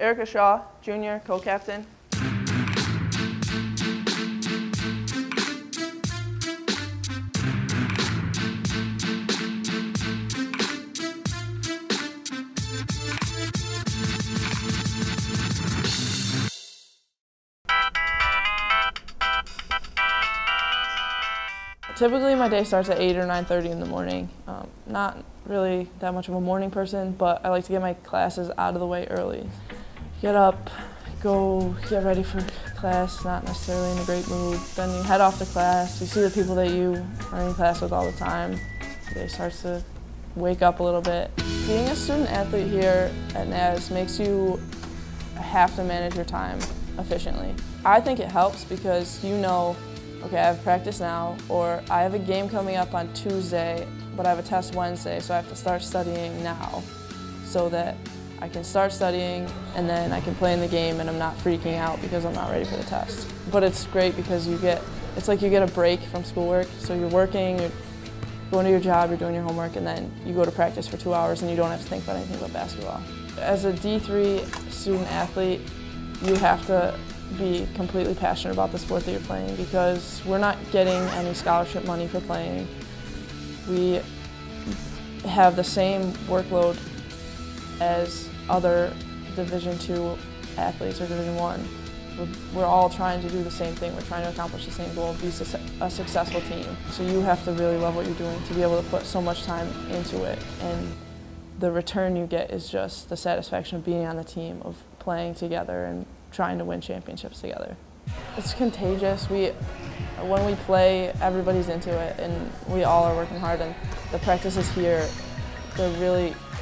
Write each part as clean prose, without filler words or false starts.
Erica Shaw, junior, co-captain. Typically my day starts at 8 or 9:30 in the morning. Not really that much of a morning person, but I like to get my classes out of the way early. Get up, go get ready for class, not necessarily in a great mood. Then you head off to class, you see the people that you are in class with all the time. Your day starts to wake up a little bit. Being a student athlete here at Naz makes you have to manage your time efficiently. I think it helps because you know, okay, I have practice now, or I have a game coming up on Tuesday, but I have a test Wednesday, so I have to start studying now so that I can start studying and then I can play in the game and I'm not freaking out because I'm not ready for the test. But it's great because it's like you get a break from schoolwork, so you're working, you're going to your job, you're doing your homework, and then you go to practice for 2 hours and you don't have to think about anything but basketball. As a D3 student athlete, you have to be completely passionate about the sport that you're playing because we're not getting any scholarship money for playing. We have the same workload as other Division II athletes or Division I. We're all trying to do the same thing. We're trying to accomplish the same goal, be a successful team. So you have to really love what you're doing to be able to put so much time into it. And the return you get is just the satisfaction of being on the team, of playing together and trying to win championships together. It's contagious. When we play, everybody's into it, and we all are working hard. And the practices here,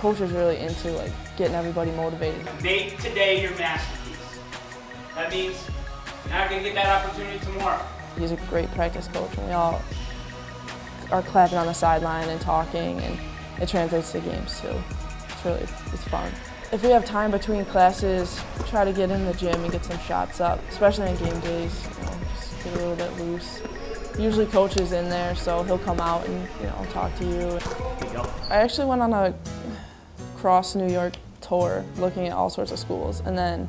coach is really into getting everybody motivated. Make today your masterpiece. That means you're not going to get that opportunity tomorrow. He's a great practice coach, and we all are clapping on the sideline and talking, and it translates to games too. It's fun. If we have time between classes, try to get in the gym and get some shots up, especially on game days. Just get a little bit loose. Usually coach is in there, so he'll come out and talk to you. I actually went on a cross New York tour looking at all sorts of schools, and then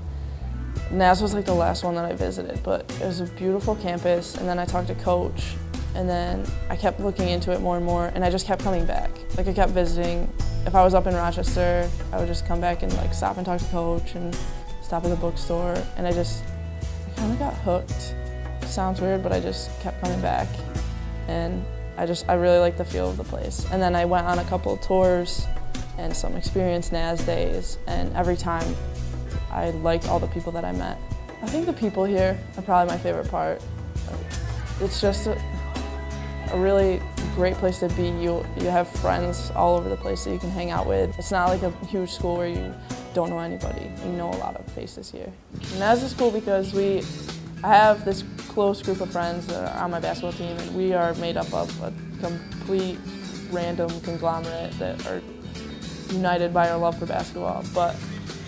Naz was the last one that I visited, but it was a beautiful campus, and then I talked to coach, and then I kept looking into it more and more, and I just kept coming back. I kept visiting. If I was up in Rochester, I would just come back and stop and talk to coach and stop at the bookstore, and I kind of got hooked. It sounds weird, but I just kept coming back, and I really liked the feel of the place. And then I went on a couple of tours and some experienced Naz days, and every time I liked all the people that I met. I think the people here are probably my favorite part. It's just a really great place to be. You have friends all over the place that you can hang out with. It's not like a huge school where you don't know anybody. You know a lot of faces here. Naz is cool because I have this close group of friends that are on my basketball team, and we are made up of a complete random conglomerate that are united by our love for basketball. But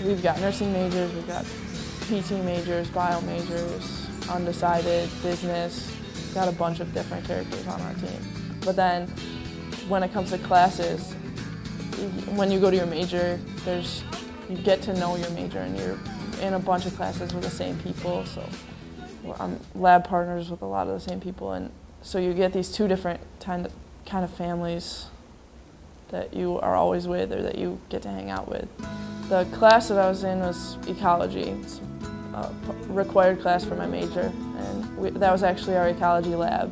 we've got nursing majors, we've got PT majors, bio majors, undecided, business. We've got a bunch of different characters on our team. But then when it comes to classes, when you go to your major, you get to know your major, and you're in a bunch of classes with the same people. So I'm lab partners with a lot of the same people, and so you get these two different kind of families that you are always with or that you get to hang out with. The class that I was in was ecology. It's a required class for my major, and that was actually our ecology lab.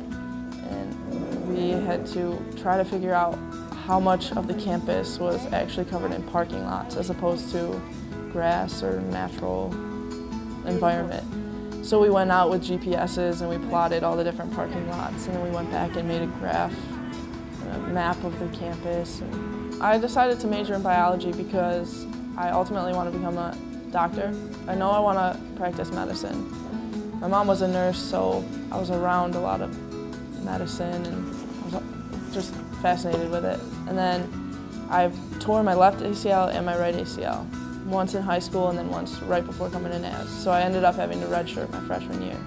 And we had to try to figure out how much of the campus was actually covered in parking lots as opposed to grass or natural environment. So we went out with GPSs and we plotted all the different parking lots, and then we went back and made a graph, a map of the campus. And I decided to major in biology because I ultimately want to become a doctor. I know I want to practice medicine. My mom was a nurse, so I was around a lot of medicine and I was just fascinated with it. And then I've torn my left ACL and my right ACL, once in high school and then once right before coming to Naz. So I ended up having to redshirt my freshman year.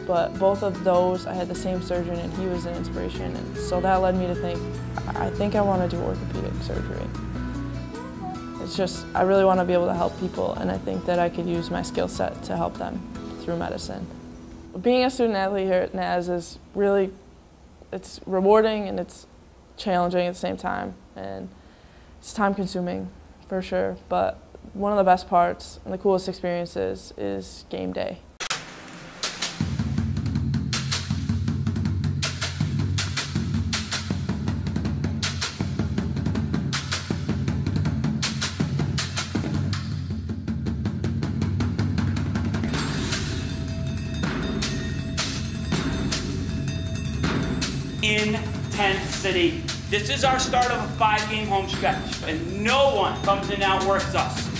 But both of those, I had the same surgeon and he was an inspiration, and so that led me to think, I think I want to do orthopedic surgery. It's just, I really want to be able to help people, and I think that I could use my skill set to help them through medicine. Being a student athlete here at Naz is really, it's rewarding and it's challenging at the same time, and it's time consuming for sure, but one of the best parts and the coolest experiences is game day. Intensity. This is our start of a 5-game home stretch, and no one comes and outworks us.